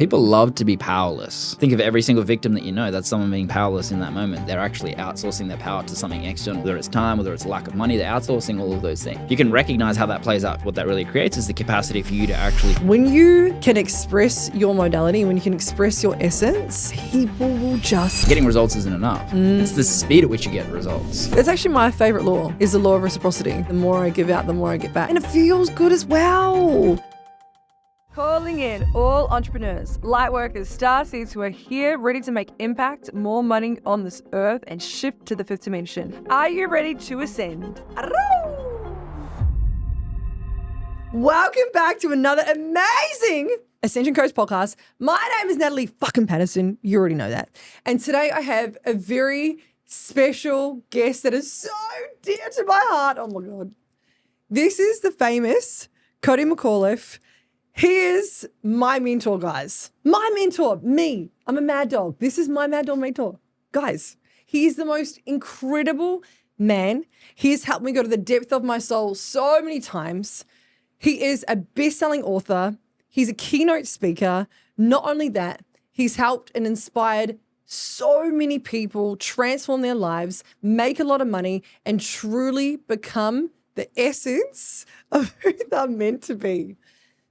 People love to be powerless. Think of every single victim that you know, that's someone being powerless in that moment. They're actually outsourcing their power to something external, whether it's time, whether it's lack of money, they're outsourcing all of those things. You can recognize how that plays out. What that really creates is the capacity for you to actually... When you can express your modality, when you can express your essence, people will just... Getting results isn't enough. It's the speed at which you get results. It's actually my favorite law, is the law of reciprocity. The more I give out, the more I get back. And it feels good as well. Calling in all entrepreneurs, light workers, star seeds who are here ready to make impact, more money on this earth, and shift to the fifth dimension. Are you ready to ascend? Welcome back to another amazing Ascension Codes podcast. My name is Natalie fucking Paterson. You already know that. And today I have a very special guest that is so dear to my heart. Oh my God. This is the famous Cody McAuliffe. He is my mentor, guys. My mentor, me. I'm a mad dog. This is my mad dog mentor. Guys, he is the most incredible man. He has helped me go to the depth of my soul so many times. He is a best-selling author. He's a keynote speaker. Not only that, he's helped and inspired so many people transform their lives, make a lot of money, and truly become the essence of who they're meant to be.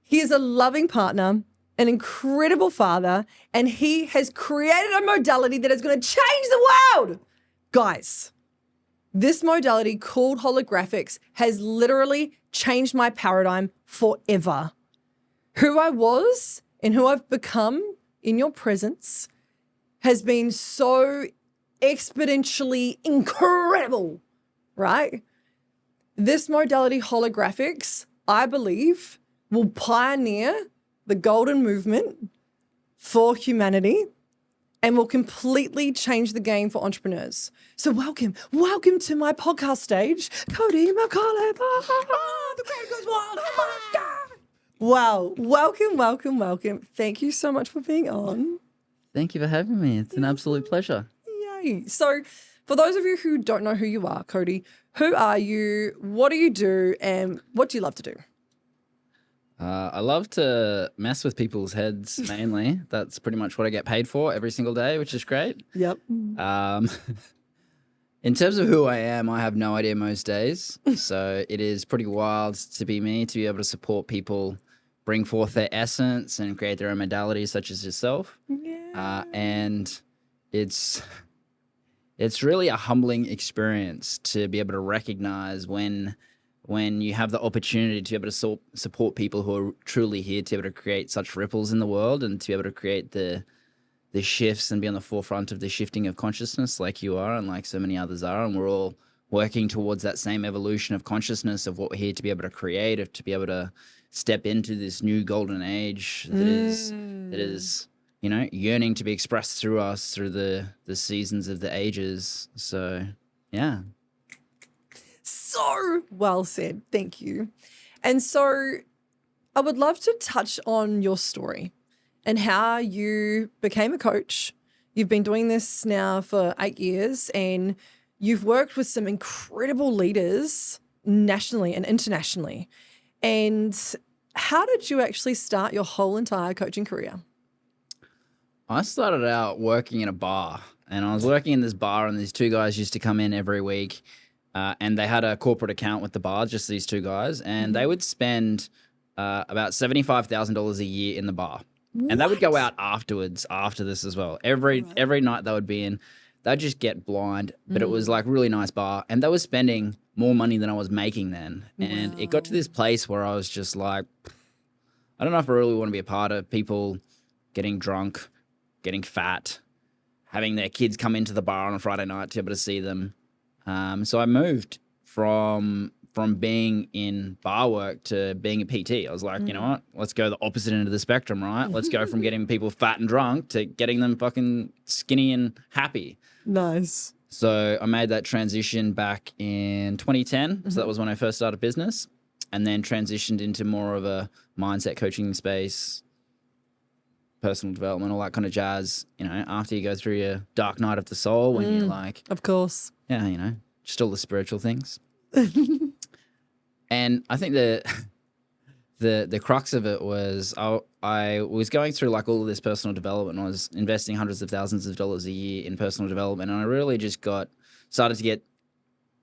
He is a loving partner, an incredible father, and he has created a modality that is going to change the world. Guys, this modality called holographics has literally changed my paradigm forever. Who I was and who I've become in your presence has been so exponentially incredible, right? This modality holographics, I believe, will pioneer the golden movement for humanity and will completely change the game for entrepreneurs. So welcome to my podcast stage, Cody McAuliffe. The crowd goes wild. Oh my God. Wow. Welcome. Thank you so much for being on. Thank you for having me. It's an absolute pleasure. Yay. So for those of you who don't know who you are, Cody, who are you? What do you do? And what do you love to do? I love to mess with people's heads mainly. That's pretty much what I get paid for every single day, which is great. Yep. In terms of who I am, I have no idea most days. So it is pretty wild to be me, to be able to support people bring forth their essence and create their own modalities such as yourself. Yeah. And it's really a humbling experience to be able to recognize when you have the opportunity to be able to support people who are truly here to be able to create such ripples in the world and to be able to create the shifts and be on the forefront of the shifting of consciousness like you are and like so many others are. And we're all working towards that same evolution of consciousness of what we're here to be able to create, of to be able to step into this new golden age that is, you know, yearning to be expressed through us, through the seasons of the ages. So, yeah. So well said. Thank you. And so I would love to touch on your story and how you became a coach. You've been doing this now for 8 years and you've worked with some incredible leaders nationally and internationally. And how did you actually start your whole entire coaching career? I started out working in a bar, and I was working in this bar and these two guys used to come in every week. And they had a corporate account with the bar, just these two guys, and they would spend about $75,000 a year in the bar. What? And they would go out afterwards, after this as well. Every night they would be in, they'd just get blind, but it was like really nice bar. And they were spending more money than I was making then. And it got to this place where I was just like, I don't know if I really want to be a part of people getting drunk, getting fat, having their kids come into the bar on a Friday night to be able to see them. So I moved from being in bar work to being a PT. I was like, you know what? Let's go the opposite end of the spectrum, right? Let's go from getting people fat and drunk to getting them fucking skinny and happy. Nice. So I made that transition back in 2010. So that was when I first started business, and then transitioned into more of a mindset coaching space, personal development, all that kind of jazz, you know, after you go through your dark night of the soul when you're like... Of course. Yeah, you know, just all the spiritual things. And I think the the crux of it was I was going through like all of this personal development. I was investing hundreds of thousands of dollars a year in personal development, and I really just started to get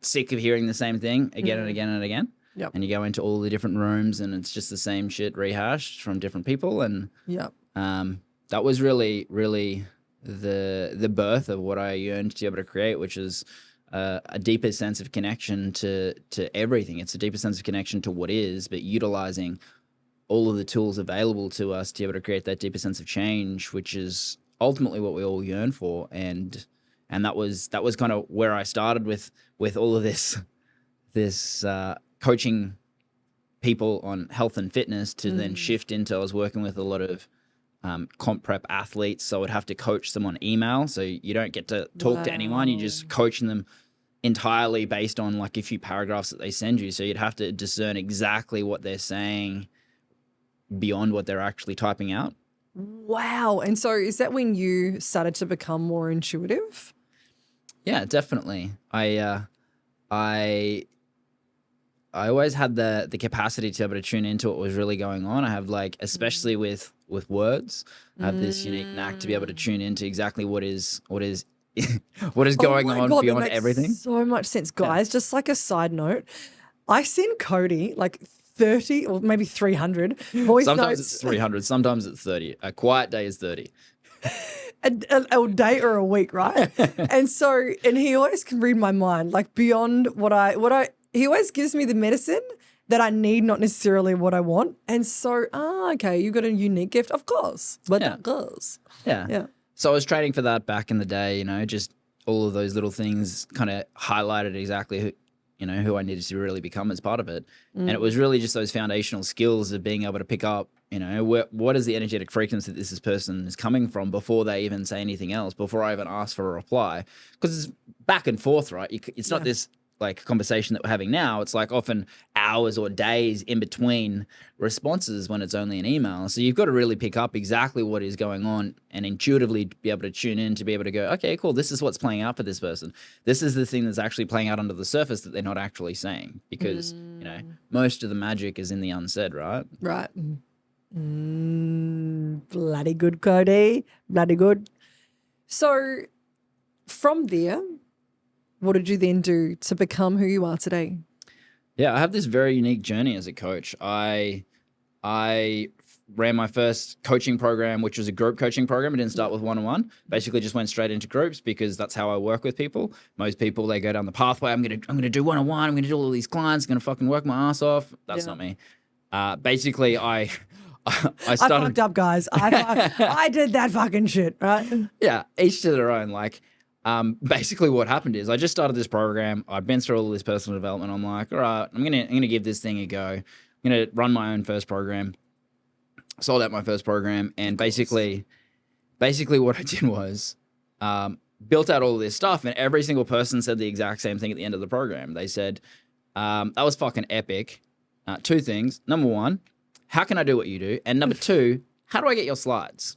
sick of hearing the same thing again and again and again. Yep. And you go into all the different rooms, and it's just the same shit rehashed from different people. And Yep. that was really, really the birth of what I yearned to be able to create, which is a deeper sense of connection to everything. It's a deeper sense of connection to what is, but utilizing all of the tools available to us to be able to create that deeper sense of change, which is ultimately what we all yearn for. And that was kind of where I started with all of this coaching people on health and fitness to then shift into, I was working with a lot of comp prep athletes, so I would have to coach them on email. So you don't get to talk to anyone. You're just coaching them entirely based on like a few paragraphs that they send you. So you'd have to discern exactly what they're saying beyond what they're actually typing out. Wow. And so is that when you started to become more intuitive? Yeah, definitely. I always had the capacity to be able to tune into what was really going on. I have like, especially with words, I have this unique knack to be able to tune into exactly what is what is going on God, beyond that makes everything. So much sense, guys. Just like a side note, I send Cody like 30 or maybe 300 voice Sometimes notes. it's 300, sometimes it's 30. A quiet day is 30. A day or a week, right? and he always can read my mind, like beyond he always gives me the medicine that I need, not necessarily what I want. And so, okay, you got a unique gift, of course, but that goes. Yeah. So I was training for that back in the day, just all of those little things kind of highlighted exactly who I needed to really become as part of it. And it was really just those foundational skills of being able to pick up, what is the energetic frequency that this person is coming from before they even say anything else, before I even ask for a reply. Because it's back and forth, right? It's not this like conversation that we're having now. It's like often hours or days in between responses when it's only an email. So you've got to really pick up exactly what is going on and intuitively be able to tune in to be able to go, okay, cool, this is what's playing out for this person. This is the thing that's actually playing out under the surface that they're not actually saying, because most of the magic is in the unsaid, right? Right. Bloody good, Cody. Bloody good. So from there, what did you then do to become who you are today? Yeah, I have this very unique journey as a coach. I ran my first coaching program, which was a group coaching program. I didn't start with one-on-one. Basically just went straight into groups because that's how I work with people. Most people, they go down the pathway. I'm gonna do one-on-one. I'm gonna do all these clients. I'm gonna fucking work my ass off. That's not me. Basically, I started. I fucked up, guys. I did that fucking shit, right? Yeah, each to their own. Like, basically what happened is I just started this program. I've been through all this personal development. I'm like, all right, I'm gonna give this thing a go. I'm gonna run my own first program. Sold out my first program, and basically what I did was built out all of this stuff, and every single person said the exact same thing at the end of the program. They said, that was fucking epic. Two things. Number one, how can I do what you do? And number two, how do I get your slides?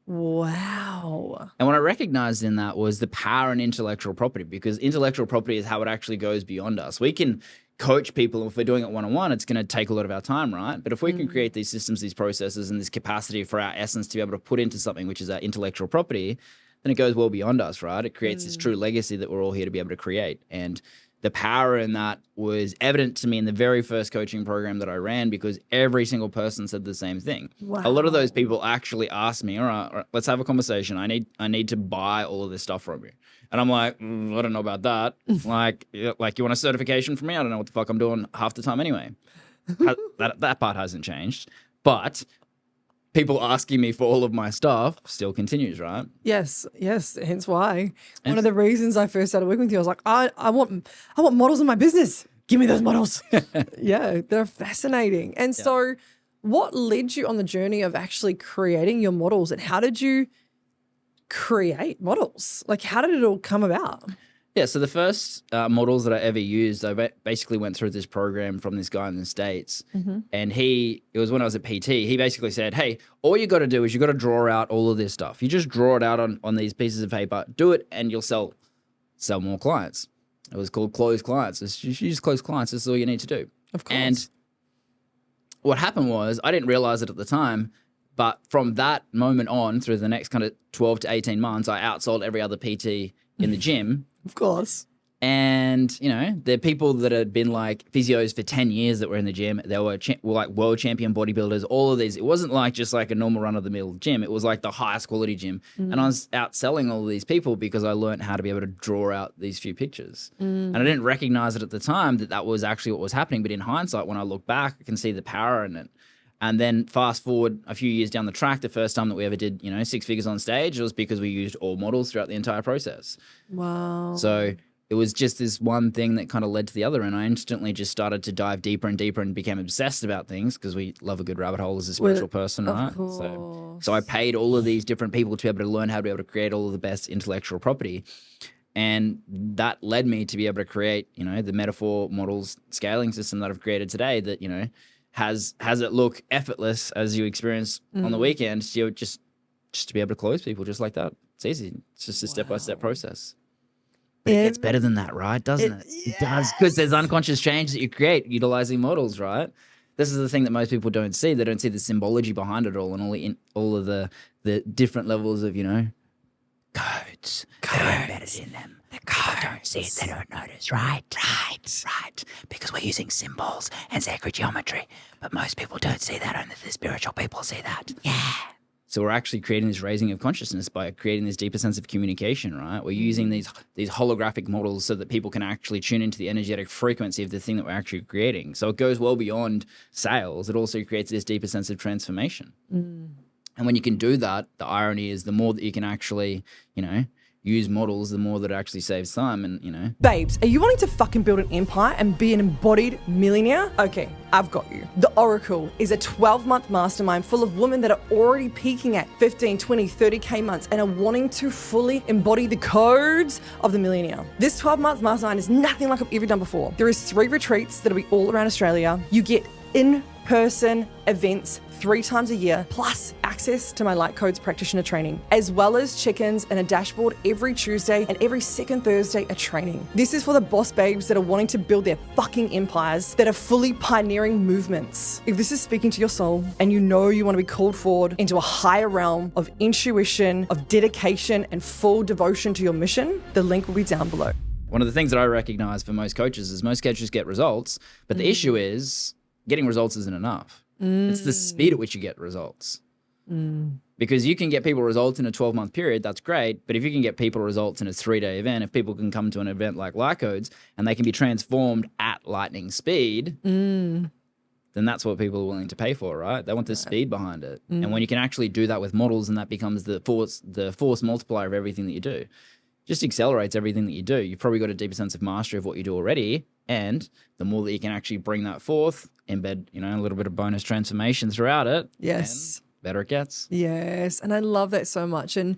Wow. And what I recognized in that was the power in intellectual property, because intellectual property is how it actually goes beyond us. We can coach people, and if we're doing it one-on-one, it's going to take a lot of our time, right? But if we can create these systems, these processes, and this capacity for our essence to be able to put into something, which is our intellectual property, then it goes well beyond us, right? It creates this true legacy that we're all here to be able to create. And the power in that was evident to me in the very first coaching program that I ran, because every single person said the same thing. Wow. A lot of those people actually asked me, all right, let's have a conversation. I need to buy all of this stuff from you. And I'm like, I don't know about that. like you want a certification from me? I don't know what the fuck I'm doing half the time anyway. That part hasn't changed. But people asking me for all of my stuff still continues, right? Yes. Hence why. One of the reasons I first started working with you, I was like, I want models in my business. Give me those models. Yeah, they're fascinating. And so what led you on the journey of actually creating your models, and how did you create models? Like, how did it all come about? Yeah, so the first models that I ever used, I basically went through this program from this guy in the States. And it was when I was at PT, he basically said, hey, all you got to do is you got to draw out all of this stuff. You just draw it out on these pieces of paper, do it, and you'll sell more clients. It was called close clients. You just close clients. This is all you need to do. Of course. And what happened was I didn't realize it at the time, but from that moment on through the next kind of 12 to 18 months, I outsold every other PT in the gym. Of course. And, you know, there are people that had been like physios for 10 years that were in the gym. They were like world champion bodybuilders, all of these. It wasn't like just like a normal run of the mill gym. It was like the highest quality gym. And I was outselling all of these people because I learned how to be able to draw out these few pictures. And I didn't recognize it at the time that was actually what was happening. But in hindsight, when I look back, I can see the power in it. And then fast forward a few years down the track, the first time that we ever did, you know, 6 figures on stage, it was because we used all models throughout the entire process. Wow. So it was just this one thing that kind of led to the other. And I instantly just started to dive deeper and deeper and became obsessed about things because we love a good rabbit hole as a spiritual person, right? So I paid all of these different people to be able to learn how to be able to create all of the best intellectual property. And that led me to be able to create, you know, the metaphor models scaling system that I've created today that, you know, has it look effortless as you experience on the weekend, you know, just to be able to close people just like that. It's easy. It's just a step-by-step process. But it gets better than that, right? Doesn't it? It does, because there's unconscious change that you create utilizing models, right? This is the thing that most people don't see. They don't see the symbology behind it all and all of the different levels of, you know, codes that are embedded in them. The codes. They don't see it. They don't notice, right? Right. Because we're using symbols and sacred geometry. But most people don't see that. Only the spiritual people see that. Yeah. So we're actually creating this raising of consciousness by creating this deeper sense of communication, right? We're using these holographic models so that people can actually tune into the energetic frequency of the thing that we're actually creating. So it goes well beyond sales. It also creates this deeper sense of transformation. And when you can do that, the irony is the more that you can actually, you know, use models, the more that it actually saves time and, you know. Babes, are you wanting to fucking build an empire and be an embodied millionaire? Okay, I've got you. The Oracle is a 12-month mastermind full of women that are already peaking at 15, 20, 30K months and are wanting to fully embody the codes of the millionaire. This 12-month mastermind is nothing like I've ever done before. There is 3 retreats that'll be all around Australia. You get in-person events 3 times a year, plus access to my Light Codes practitioner training, as well as chickens and a dashboard every Tuesday and every second Thursday a training. This is for the boss babes that are wanting to build their fucking empires, that are fully pioneering movements. If this is speaking to your soul and you know you want to be called forward into a higher realm of intuition, of dedication and full devotion to your mission, the link will be down below. One of the things that I recognize for most coaches is most coaches get results, but the issue is getting results isn't enough. It's the speed at which you get results. Because you can get people results in a 12-month period, that's great. But if you can get people results in a 3-day event, if people can come to an event like Light Codes and they can be transformed at lightning speed, then that's what people are willing to pay for, right? They want the speed behind it. And when you can actually do that with models, and that becomes the force multiplier of everything that you do, just accelerates everything that you do. You've probably got a deeper sense of mastery of what you do already. And the more that you can actually bring that forth, embed, you know, a little bit of bonus transformation throughout it. Yes. Better it gets. Yes. And I love that so much. And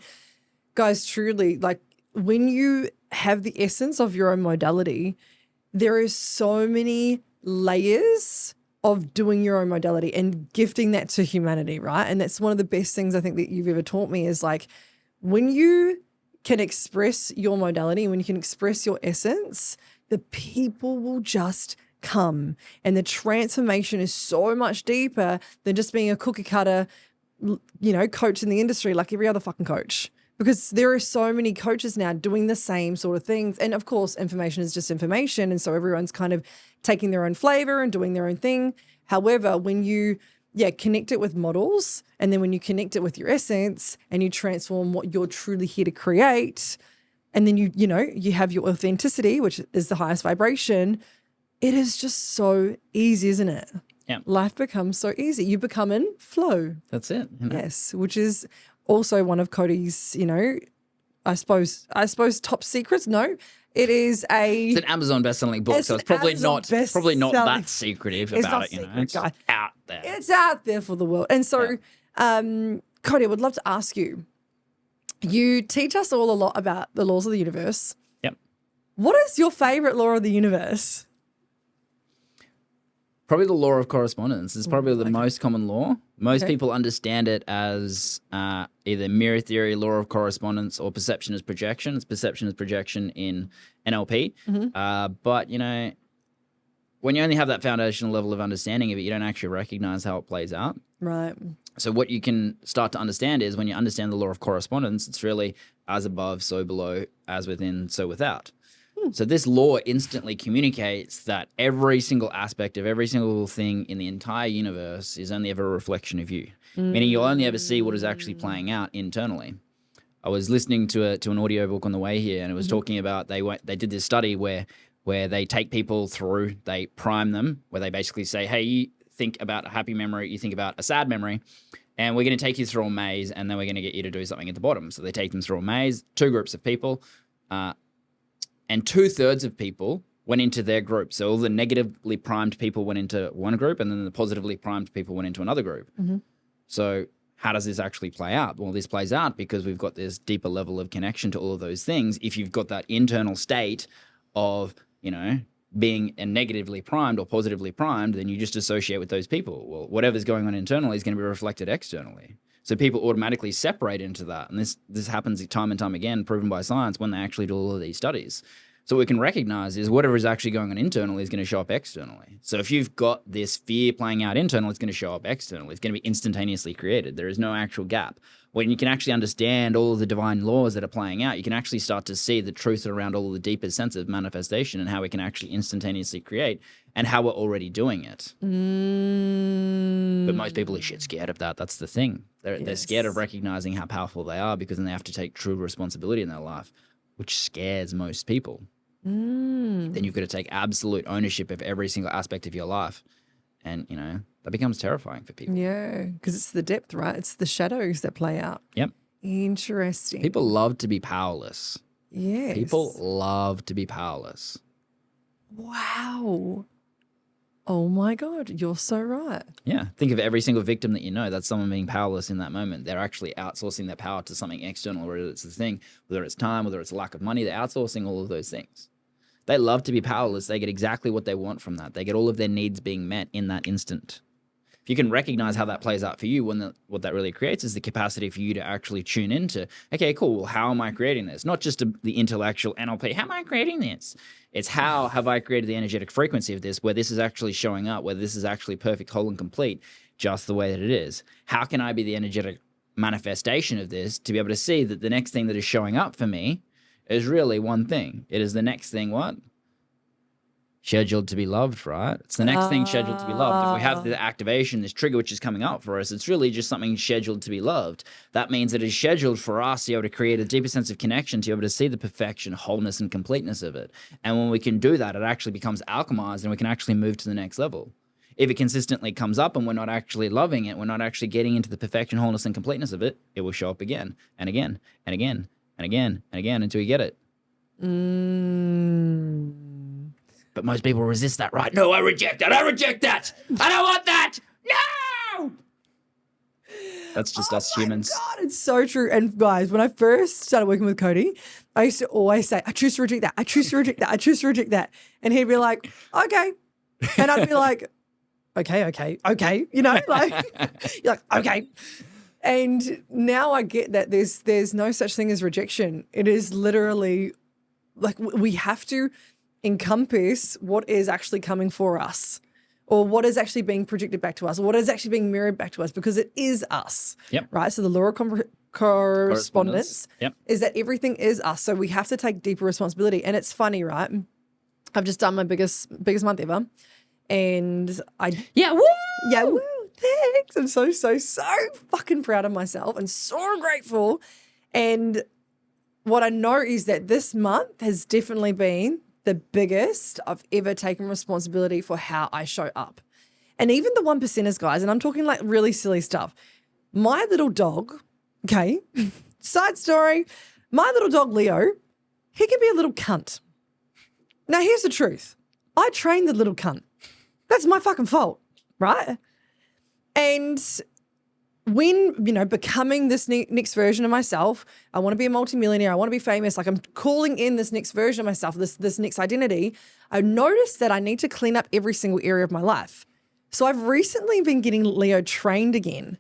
guys, truly, like when you have the essence of your own modality, there is so many layers of doing your own modality and gifting that to humanity, right? And that's one of the best things I think that you've ever taught me is like when you can express your modality, when you can express your essence, the people will just come. And the transformation is so much deeper than just being a cookie cutter, you know, coach in the industry like every other fucking coach. Because there are so many coaches now doing the same sort of things. And of course, information is just information. And so everyone's kind of taking their own flavor and doing their own thing. However, when you connect it with models, and then when you connect it with your essence and you transform what you're truly here to create, and then you have your authenticity, which is the highest vibration, it is just so easy, isn't it? Yeah. Life becomes so easy. You become in flow. That's it. You know? Yes, which is also one of Cody's, you know, I suppose top secrets. No, it's an Amazon best-selling book, so it's probably not that secretive about it. You know, it's out there. It's out there for the world. And so, Cody, I would love to ask you. You teach us all a lot about the laws of the universe. Yep. What is your favorite law of the universe? Probably the law of correspondence. It's probably the most common law. Most people understand it as either mirror theory, law of correspondence, or perception as projection. It's perception as projection in NLP. But, you know, when you only have that foundational level of understanding of it, you don't actually recognize how it plays out. Right. So what you can start to understand is when you understand the law of correspondence, it's really as above, so below, as within, so without. So this law instantly communicates that every single aspect of every single thing in the entire universe is only ever a reflection of you, meaning you'll only ever see what is actually playing out internally. I was listening to an audiobook on the way here, and it was talking about they did this study where they take people through, they prime them, where they basically say, hey, you think about a happy memory, you think about a sad memory, and we're going to take you through a maze, and then we're going to get you to do something at the bottom. So they take them through a maze, 2 groups of people, and 2/3 of people went into their group. So all the negatively primed people went into one group, and then the positively primed people went into another group. So how does this actually play out? Well, this plays out because we've got this deeper level of connection to all of those things. If you've got that internal state of, being negatively primed or positively primed, then you just associate with those people. Well, whatever's going on internally is going to be reflected externally. So people automatically separate into that. And this happens time and time again, proven by science, when they actually do all of these studies. So what we can recognize is whatever is actually going on internally is going to show up externally. So if you've got this fear playing out internally, it's going to show up externally. It's going to be instantaneously created. There is no actual gap. When you can actually understand all of the divine laws that are playing out, you can actually start to see the truth around all of the deeper sense of manifestation and how we can actually instantaneously create and how we're already doing it. But most people are shit scared of that. That's the thing. They're scared of recognizing how powerful they are, because then they have to take true responsibility in their life, which scares most people. Then you've got to take absolute ownership of every single aspect of your life. And, that becomes terrifying for people. Yeah, because it's the depth, right? It's the shadows that play out. Yep. Interesting. People love to be powerless. Yes. People love to be powerless. Wow. Oh my God, you're so right. Yeah. Think of every single victim that you know. That's someone being powerless in that moment. They're actually outsourcing their power to something external, whether it's the thing, whether it's time, whether it's lack of money. They're outsourcing all of those things. They love to be powerless. They get exactly what they want from that. They get all of their needs being met in that instant. If you can recognize how that plays out for you, what that really creates is the capacity for you to actually tune into, okay, cool, well, how am I creating this? Not just the intellectual NLP, how am I creating this? It's how have I created the energetic frequency of this, where this is actually showing up, where this is actually perfect, whole, and complete, just the way that it is. How can I be the energetic manifestation of this to be able to see that the next thing that is showing up for me is really one thing. It is the next thing, what? Scheduled to be loved, right? It's the next thing scheduled to be loved. If we have the activation, this trigger which is coming up for us, it's really just something scheduled to be loved. That means it is scheduled for us to be able to create a deeper sense of connection, to be able to see the perfection, wholeness, and completeness of it. And when we can do that, it actually becomes alchemized and we can actually move to the next level. If it consistently comes up and we're not actually loving it, we're not actually getting into the perfection, wholeness, and completeness of it, it will show up again and again and again and again and again until you get it. But most people resist that, right? No, I reject that. I reject that. I don't want that. No! That's just us humans. God, it's so true. And guys, when I first started working with Cody, I used to always say, I choose to reject that. I choose to reject that. I choose to reject that. And he'd be like, okay. And I'd be like, okay. You're like, okay. And now I get that there's no such thing as rejection. It is literally like we have to encompass what is actually coming for us, or what is actually being projected back to us, or what is actually being mirrored back to us, because it is us. Yep. Right? So the law of correspondence Yep. is that everything is us. So we have to take deeper responsibility. And it's funny, right? I've just done my biggest month ever. And woo, thanks. I'm so fucking proud of myself and so grateful. And what I know is that this month has definitely been the biggest I've ever taken responsibility for how I show up. And even the 1%ers, guys, and I'm talking like really silly stuff. My little dog, okay, side story, my little dog Leo, he can be a little cunt. Now, here's the truth. I trained the little cunt. That's my fucking fault, right? And when, becoming this next version of myself, I want to be a multimillionaire, I want to be famous, like I'm calling in this next version of myself, this next identity, I noticed that I need to clean up every single area of my life. So I've recently been getting Leo trained again.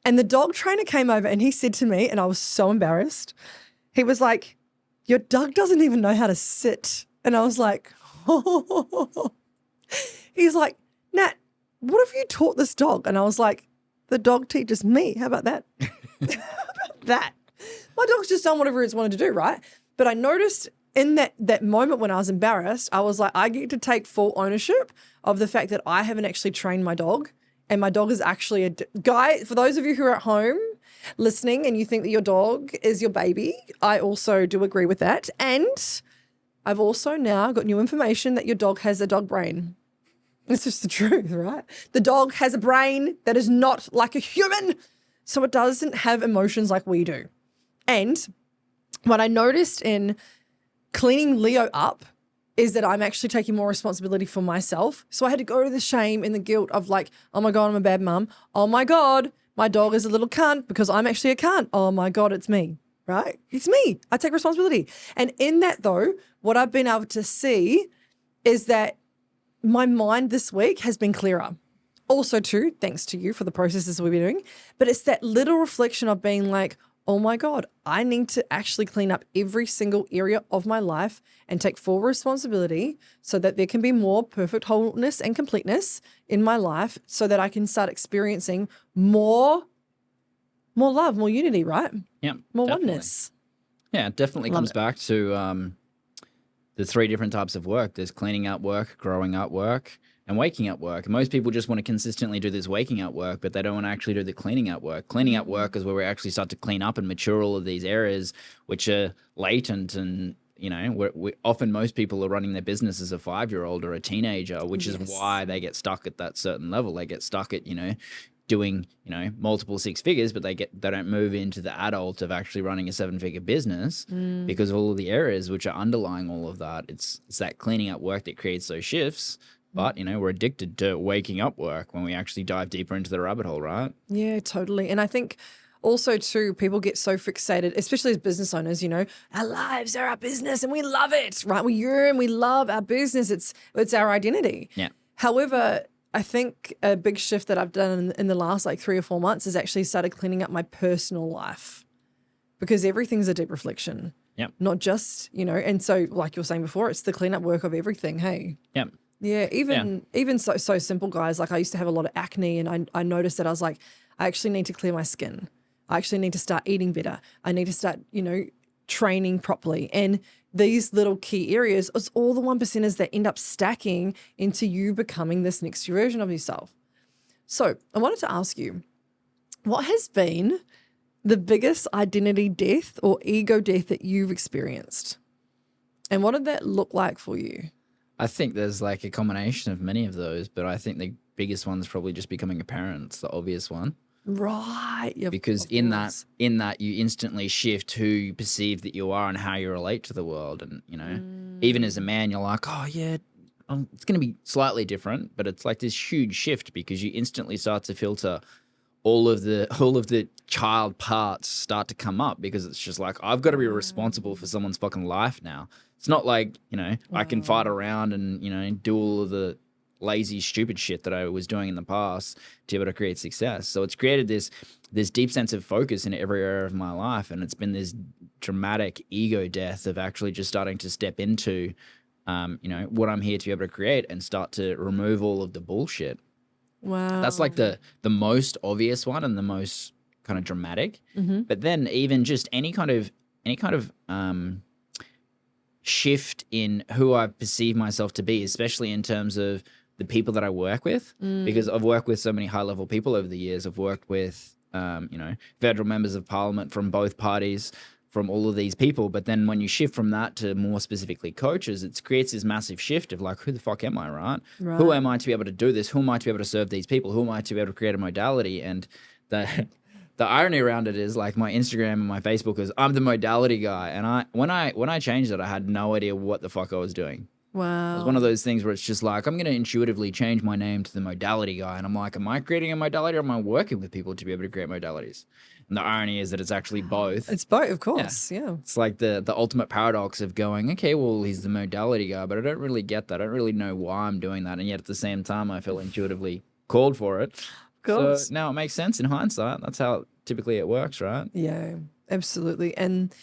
And the dog trainer came over and he said to me, and I was so embarrassed, he was like, your dog doesn't even know how to sit. And I was like, oh. He's like, Nat, what have you taught this dog? And I was like, the dog teaches me. How about that? How about that? My dog's just done whatever it's wanted to do, right? But I noticed in that moment when I was embarrassed, I was like, I get to take full ownership of the fact that I haven't actually trained my dog. And my dog is actually a guy. For those of you who are at home listening and you think that your dog is your baby, I also do agree with that. And I've also now got new information that your dog has a dog brain. It's just the truth, right? The dog has a brain that is not like a human. So it doesn't have emotions like we do. And what I noticed in cleaning Leo up is that I'm actually taking more responsibility for myself. So I had to go to the shame and the guilt of like, oh my God, I'm a bad mum. Oh my God, my dog is a little cunt because I'm actually a cunt. Oh my God, it's me, right? It's me. I take responsibility. And in that though, what I've been able to see is that my mind this week has been clearer. Also too, thanks to you for the processes we've been doing, but it's that little reflection of being like, oh my God, I need to actually clean up every single area of my life and take full responsibility so that there can be more perfect wholeness and completeness in my life so that I can start experiencing more love, more unity, right? Yeah. More definitely. oneness. Yeah, it definitely comes back to the three different types of work. There's cleaning up work, growing up work, and waking up work. And most people just want to consistently do this waking up work, but they don't want to actually do the cleaning up work. Cleaning up work is where we actually start to clean up and mature all of these areas which are latent. And, you know, often most people are running their business as a 5-year-old or a teenager, which is why they get stuck at that certain level. They get stuck at, you know, doing, you know, multiple 6 figures, but they don't move into the adult of actually running a 7-figure business because of all of the areas which are underlying all of that. It's that cleaning up work that creates those shifts. But, you know, we're addicted to waking up work when we actually dive deeper into the rabbit hole, right? Yeah, totally. And I think also too, people get so fixated, especially as business owners, you know, our lives are our business and we love it, right? We yearn, we love our business. It's our identity. Yeah. However, I think a big shift that I've done in the last like 3 or 4 months is actually started cleaning up my personal life because everything's a deep reflection. Yep. Not just, you know, and so like you were saying before, it's the cleanup work of everything. Hey. Yep. Yeah, even so simple, guys. Like I used to have a lot of acne and I noticed that I was like, I actually need to clear my skin. I actually need to start eating better. I need to start, you know, training properly. And these little key areas, it's all the 1%ers that end up stacking into you becoming this next version of yourself. So I wanted to ask you, what has been the biggest identity death or ego death that you've experienced? And what did that look like for you? I think there's like a combination of many of those, but I think the biggest one is probably just becoming a parent. It's the obvious one. Right. Yeah, because in that you instantly shift who you perceive that you are and how you relate to the world. And, you know, even as a man, you're like, oh yeah, it's going to be slightly different, but it's like this huge shift because you instantly start to filter all of the child parts start to come up because it's just like, I've got to be responsible for someone's fucking life now. It's not like, you know, I can fight around and, you know, do all of the lazy, stupid shit that I was doing in the past to be able to create success. So it's created this deep sense of focus in every area of my life. And it's been this dramatic ego death of actually just starting to step into, you know, what I'm here to be able to create and start to remove all of the bullshit. Wow. That's like the most obvious one and the most kind of dramatic. Mm-hmm. But then even just any kind of shift in who I perceive myself to be, especially in terms of the people that I work with, because I've worked with so many high-level people over the years. I've worked with, you know, federal members of parliament from both parties, from all of these people. But then when you shift from that to more specifically coaches, it creates this massive shift of like, who the fuck am I, right? Who am I to be able to do this? Who am I to be able to serve these people? Who am I to be able to create a modality? And the irony around it is like my Instagram and my Facebook is I'm the modality guy. And when I changed it, I had no idea what the fuck I was doing. Wow. It was one of those things where it's just like, I'm going to intuitively change my name to the modality guy. And I'm like, am I creating a modality or am I working with people to be able to create modalities? And the irony is that it's actually both. It's both, of course. Yeah. It's like the ultimate paradox of going, okay, well, he's the modality guy, but I don't really get that. I don't really know why I'm doing that. And yet at the same time, I feel intuitively called for it. Of course. So now it makes sense in hindsight. That's how typically it works, right? Yeah, absolutely. And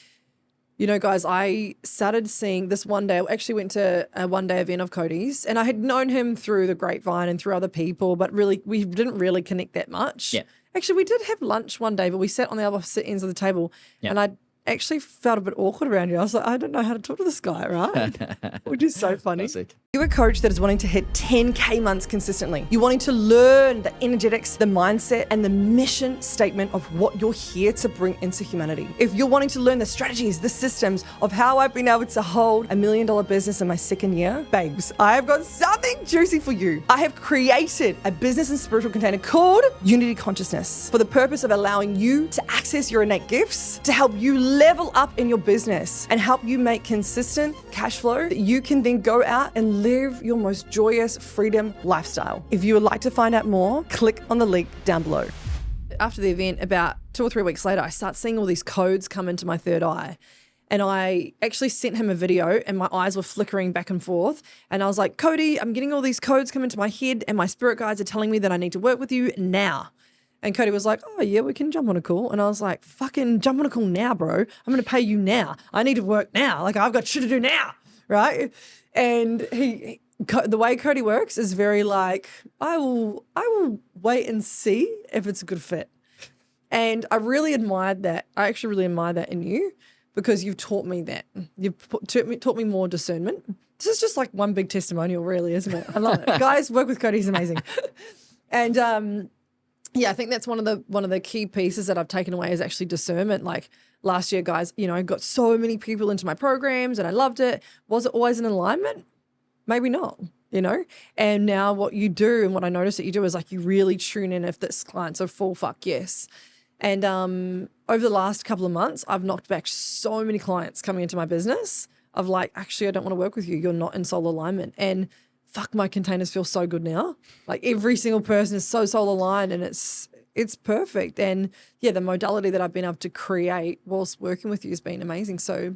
You know, guys, I started seeing this one day. I actually went to a one-day event of Cody's, and I had known him through the grapevine and through other people, but really, we didn't really connect that much. Yeah. Actually, we did have lunch one day, but we sat on the opposite ends of the table, and I actually felt a bit awkward around you. I was like, I don't know how to talk to this guy, right? Which is so funny. Classic. You're a coach that is wanting to hit 10K months consistently. You're wanting to learn the energetics, the mindset, and the mission statement of what you're here to bring into humanity. If you're wanting to learn the strategies, the systems of how I've been able to hold $1 million business in my second year, babes, I have got something juicy for you. I have created a business and spiritual container called Unity Consciousness for the purpose of allowing you to access your innate gifts to help you level up in your business and help you make consistent cash flow that you can then go out and live your most joyous freedom lifestyle. If you would like to find out more, click on the link down below. After the event, about 2 or 3 weeks later, I start seeing all these codes come into my third eye. And I actually sent him a video and my eyes were flickering back and forth. And I was like, Cody, I'm getting all these codes come into my head and my spirit guides are telling me that I need to work with you now. And Cody was like, oh, yeah, we can jump on a call. And I was like, fucking jump on a call now, bro. I'm going to pay you now. I need to work now. Like, I've got shit to do now, right? And the way Cody works is very like, I will wait and see if it's a good fit. And I really admired that. I actually really admire that in you because you've taught me that. You've taught me more discernment. This is just like one big testimonial, really, isn't it? I love it. Guys, work with Cody. He's amazing. And, yeah, I think that's one of the key pieces that I've taken away is actually discernment. Like last year, guys, you know, I got so many people into my programs and I loved it. Was it always in alignment? Maybe not, you know? And now what you do and what I notice that you do is like you really tune in if this client's a full fuck yes. And over the last couple of months, I've knocked back so many clients coming into my business of like, actually, I don't want to work with you. You're not in soul alignment. And fuck, my containers feel so good now. Like every single person is so soul aligned and it's perfect. And yeah, the modality that I've been able to create whilst working with you has been amazing. So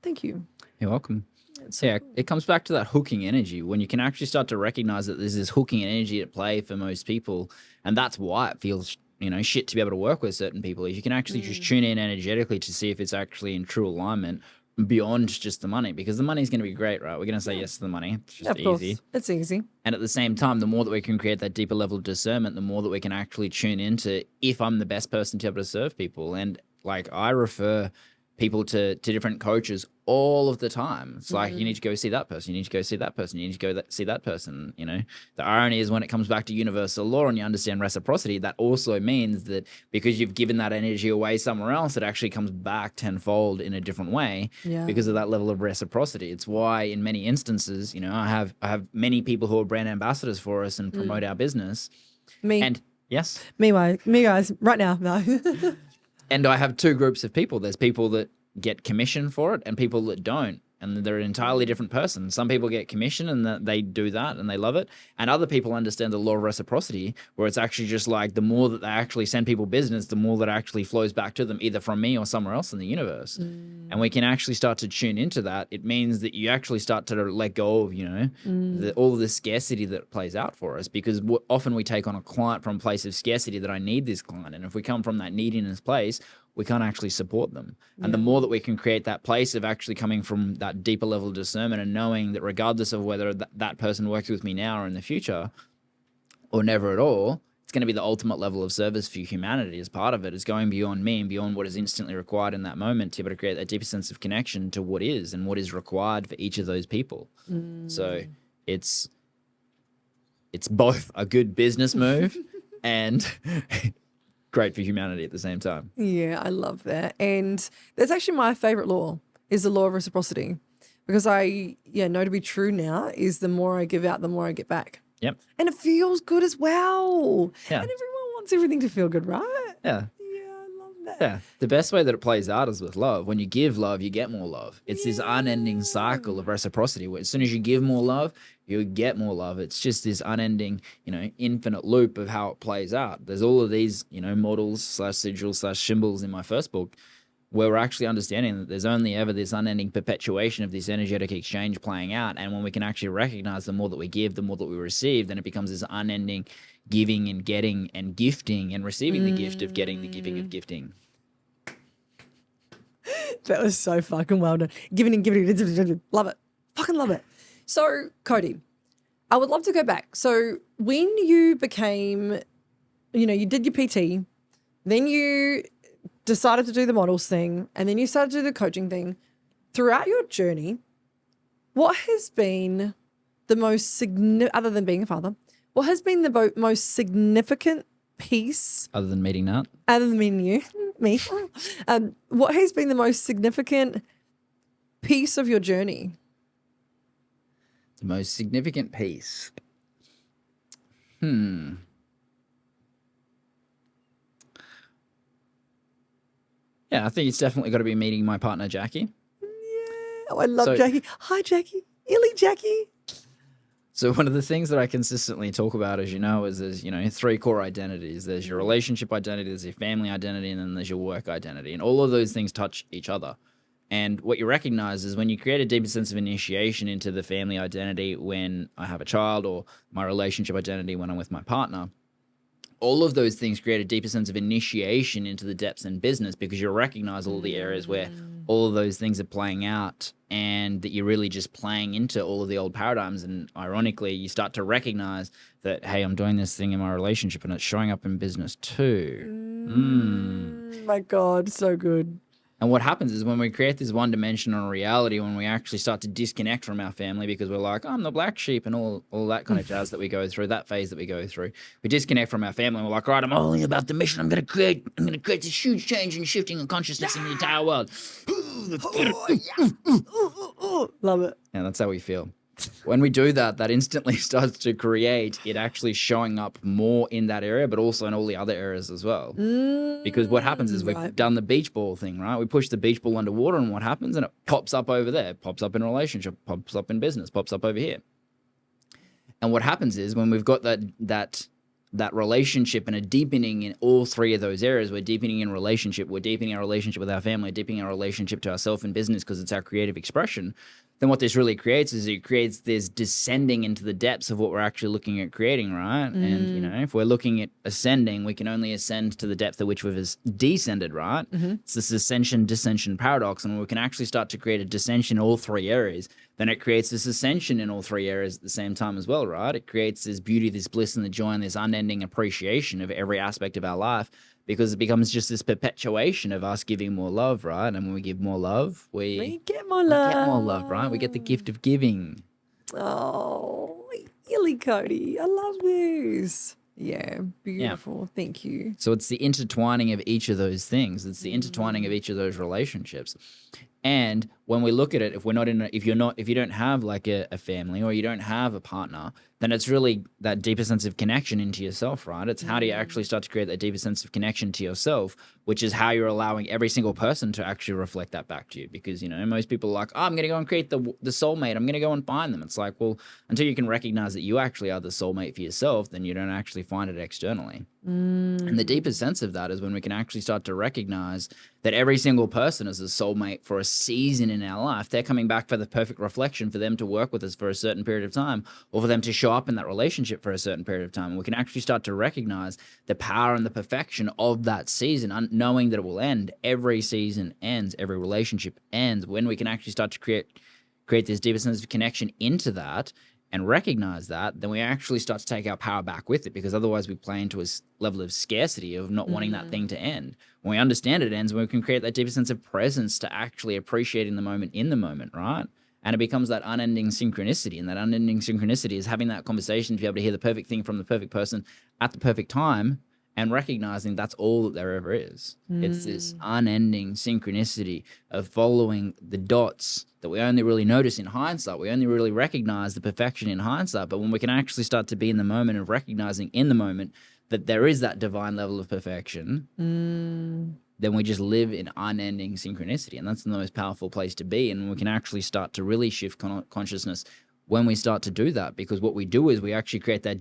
thank you. You're welcome. So yeah, it comes back to that hooking energy when you can actually start to recognize that there's this hooking energy at play for most people. And that's why it feels, you know, shit to be able to work with certain people. If you can actually just tune in energetically to see if it's actually in true alignment, beyond just the money, because the money is going to be great, right? We're going to say yes to the money. It's just easy. It's easy. And at the same time, the more that we can create that deeper level of discernment, the more that we can actually tune into if I'm the best person to be able to serve people. And like I refer people to different coaches all of the time. It's like, you need to go see that person. You need to go see that person. You need to go see that person. You know, the irony is when it comes back to universal law and you understand reciprocity, that also means that because you've given that energy away somewhere else, it actually comes back tenfold in a different way because of that level of reciprocity. It's why in many instances, you know, I have many people who are brand ambassadors for us and promote our business. Me. And yes. Me guys, right now. No. And I have two groups of people. There's people that get commission for it and people that don't. And they're an entirely different person. Some people get commission and they do that and they love it. And other people understand the law of reciprocity, where it's actually just like the more that they actually send people business, the more that actually flows back to them, either from me or somewhere else in the universe. And we can actually start to tune into that. It means that you actually start to let go of, you know, all of the scarcity that plays out for us, because often we take on a client from a place of scarcity that I need this client. And if we come from that neediness place, we can't actually support them. And the more that we can create that place of actually coming from that deeper level of discernment and knowing that regardless of whether that person works with me now or in the future or never at all, it's going to be the ultimate level of service for humanity as part of it. It's going beyond me and beyond what is instantly required in that moment to be able to create that deeper sense of connection to what is and what is required for each of those people. So it's both a good business move and great for humanity at the same time. Yeah, I love that. And that's actually my favorite law is the law of reciprocity, because I know to be true now is the more I give out, the more I get back. Yep. And it feels good as well. Yeah. And everyone wants everything to feel good, right? Yeah. Yeah, I love that. Yeah. The best way that it plays out is with love. When you give love, you get more love. It's this unending cycle of reciprocity where as soon as you give more love, you get more love. It's just this unending, you know, infinite loop of how it plays out. There's all of these, you know, models / sigils / symbols in my first book where we're actually understanding that there's only ever this unending perpetuation of this energetic exchange playing out. And when we can actually recognize the more that we give, the more that we receive, then it becomes this unending giving and getting and gifting and receiving the gift of getting the giving of gifting. That was so fucking well done. Giving it. Love it. Fucking love it. So, Cody, I would love to go back. So, when you became, you did your PT, then you decided to do the models thing, and then you started to do the coaching thing. Throughout your journey, what has been the most significant, other than being a father, what has been the most significant piece? Other than meeting Nat? Other than meeting you, me. What has been the most significant piece of your journey? The most significant piece. Yeah, I think it's definitely got to be meeting my partner, Jackie. Yeah. Oh, I love Jackie. Hi, Jackie. Illy Jackie. So one of the things that I consistently talk about, as you know, is there's, 3 core identities. There's your relationship identity, there's your family identity, and then there's your work identity. And all of those things touch each other. And what you recognize is when you create a deeper sense of initiation into the family identity when I have a child, or my relationship identity when I'm with my partner, all of those things create a deeper sense of initiation into the depths in business, because you recognize all the areas where all of those things are playing out, and that you're really just playing into all of the old paradigms. And ironically, you start to recognize that, hey, I'm doing this thing in my relationship and it's showing up in business too. My God, so good. And what happens is when we create this one-dimensional reality, when we actually start to disconnect from our family because we're like, I'm the black sheep and all that kind of jazz that we go through, that phase that we go through, we disconnect from our family and we're like, all right, I'm only about the mission. I'm going to create this huge change and shifting of consciousness in the entire world. Love it. And that's how we feel. When we do that, that instantly starts to create it actually showing up more in that area, but also in all the other areas as well. Because what happens is we've done the beach ball thing, right? We push the beach ball underwater, and what happens? And it pops up over there, pops up in a relationship, pops up in business, pops up over here. And what happens is when we've got that relationship and a deepening in all 3 of those areas, we're deepening in relationship, we're deepening our relationship with our family, deepening our relationship to ourselves in business because it's our creative expression, then what this really creates is it creates this descending into the depths of what we're actually looking at creating, right? And, if we're looking at ascending, we can only ascend to the depth at which we've descended, right? It's this ascension-descension paradox, and when we can actually start to create a descension in all 3 areas, then it creates this ascension in all 3 areas at the same time as well, right? It creates this beauty, this bliss, and the joy, and this unending appreciation of every aspect of our life, because it becomes just this perpetuation of us giving more love, right? And when we give more love, we get more love. We get more love, right? We get the gift of giving. Oh, Illy Cody. I love this. Yeah, beautiful. Yeah. Thank you. So it's the intertwining of each of those things. It's the intertwining of each of those relationships. And when we look at it, if you don't have like a family, or you don't have a partner, then it's really that deeper sense of connection into yourself, right? It's how do you actually start to create that deeper sense of connection to yourself, which is how you're allowing every single person to actually reflect that back to you. Because, most people are like, oh, I'm going to go and create the soulmate. I'm going to go and find them. It's like, well, until you can recognize that you actually are the soulmate for yourself, then you don't actually find it externally. And the deepest sense of that is when we can actually start to recognize that every single person is a soulmate for a season in our life. They're coming back for the perfect reflection for them to work with us for a certain period of time, or for them to show up in that relationship for a certain period of time. And we can actually start to recognize the power and the perfection of that season, knowing that it will end. Every season ends, every relationship ends. When we can actually start to create this deeper sense of connection into that and recognize that, then we actually start to take our power back with it, because otherwise we play into a level of scarcity of not wanting that thing to end. When we understand it ends, we can create that deeper sense of presence to actually appreciating the moment in the moment, right? And it becomes that unending synchronicity, and that unending synchronicity is having that conversation to be able to hear the perfect thing from the perfect person at the perfect time, and recognizing that's all that there ever is. It's this unending synchronicity of following the dots that we only really notice in hindsight. We only really recognize the perfection in hindsight. But when we can actually start to be in the moment of recognizing in the moment that there is that divine level of perfection, then we just live in unending synchronicity. And that's the most powerful place to be. And we can actually start to really shift consciousness when we start to do that, because what we do is we actually create that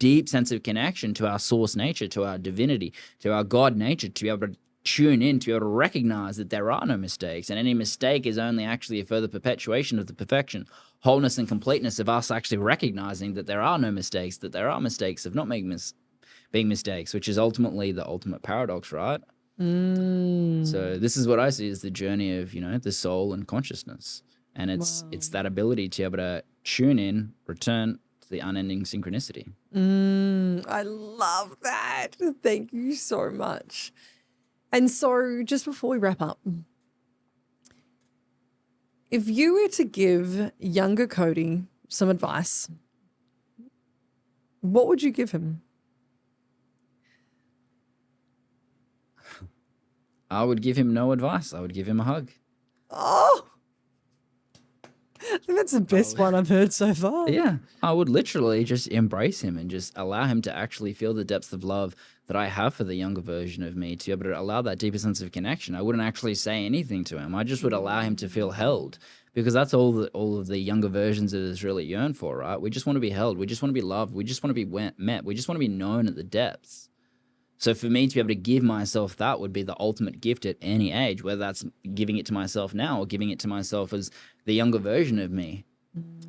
deep sense of connection to our source nature, to our divinity, to our God nature, to be able to tune in, to be able to recognize that there are no mistakes, and any mistake is only actually a further perpetuation of the perfection, wholeness, and completeness of us actually recognizing that there are no mistakes, that there are mistakes of not being mistakes, which is ultimately the ultimate paradox, right? So this is what I see as the journey of, the soul and consciousness. And it's that ability to be able to tune in, return to the unending synchronicity. I love that. Thank you so much. And so just before we wrap up, if you were to give younger Cody some advice, what would you give him? I would give him no advice. I would give him a hug. Oh, I think that's the best one I've heard so far. Yeah, I would literally just embrace him and just allow him to actually feel the depths of love that I have for the younger version of me, to be able to allow that deeper sense of connection. I wouldn't actually say anything to him. I just would allow him to feel held, because that's all of the younger versions of us really yearn for, right? We just want to be held. We just want to be loved. We just want to be met. We just want to be known at the depths. So for me to be able to give myself that would be the ultimate gift at any age, whether that's giving it to myself now or giving it to myself as the younger version of me.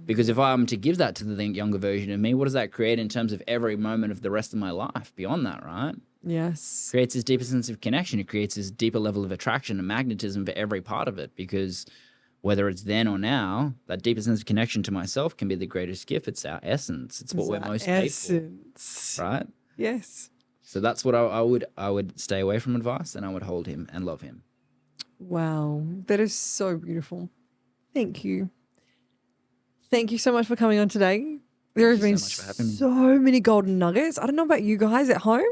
Because if I'm to give that to the younger version of me, what does that create in terms of every moment of the rest of my life beyond that, right? Yes. It creates this deeper sense of connection. It creates this deeper level of attraction and magnetism for every part of it, because whether it's then or now, that deeper sense of connection to myself can be the greatest gift. It's our essence. It's what we're most paid for, right? Yes. So that's what I would stay away from advice, and I would hold him and love him. Wow, that is so beautiful. Thank you. Thank you so much for coming on today. There has been so many golden nuggets. I don't know about you guys at home.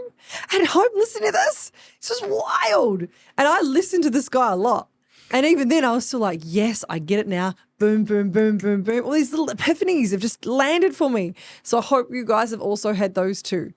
At home, listen to this. This is wild. And I listen to this guy a lot. And even then I was still like, yes, I get it now. Boom, boom, boom, boom, boom. All these little epiphanies have just landed for me. So I hope you guys have also had those too.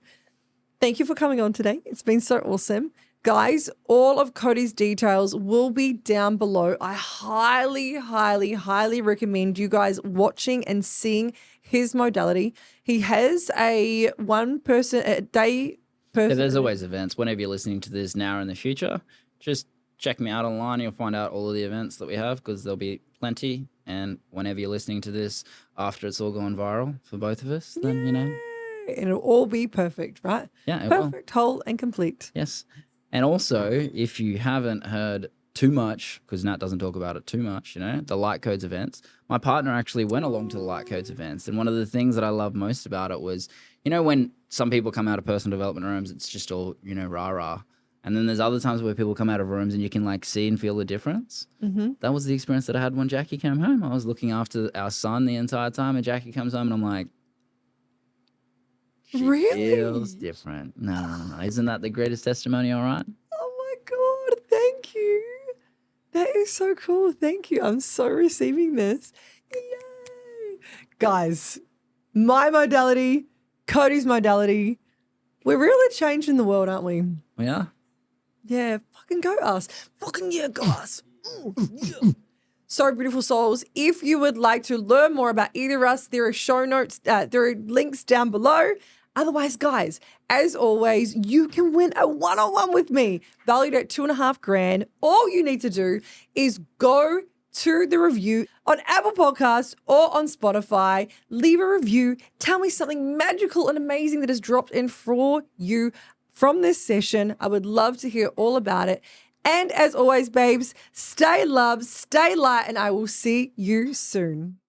Thank you for coming on today. It's been so awesome. Guys, all of Cody's details will be down below. I highly, highly, highly recommend you guys watching and seeing his modality. He has a one-person a day. Yeah, there's always events. Whenever you're listening to this now or in the future, just check me out online. You'll find out all of the events that we have, because there'll be plenty. And whenever you're listening to this after it's all gone viral for both of us, then, And it'll all be perfect, right? Yeah, it perfect, whole, and complete. Yes. And also, if you haven't heard too much, because Nat doesn't talk about it too much, the Light Codes events, my partner actually went along to the Light Codes events. And one of the things that I love most about it was, when some people come out of personal development rooms, it's just all, rah-rah. And then there's other times where people come out of rooms and you can see and feel the difference. Mm-hmm. That was the experience that I had when Jackie came home. I was looking after our son the entire time, and Jackie comes home and I'm like, she feels different. No. Isn't that the greatest testimony, all right? Oh, my God. Thank you. That is so cool. Thank you. I'm so receiving this. Yay. Guys, my modality, Cody's modality, we're really changing the world, aren't we? We are. Yeah. Fucking go us. Fucking yeah, go us. Yeah. So, beautiful souls, if you would like to learn more about either of us, there are show notes, there are links down below. Otherwise, guys, as always, you can win a one-on-one with me, valued at $2,500. All you need to do is go to the review on Apple Podcasts or on Spotify, leave a review, tell me something magical and amazing that has dropped in for you from this session. I would love to hear all about it. And as always, babes, stay loved, stay light, and I will see you soon.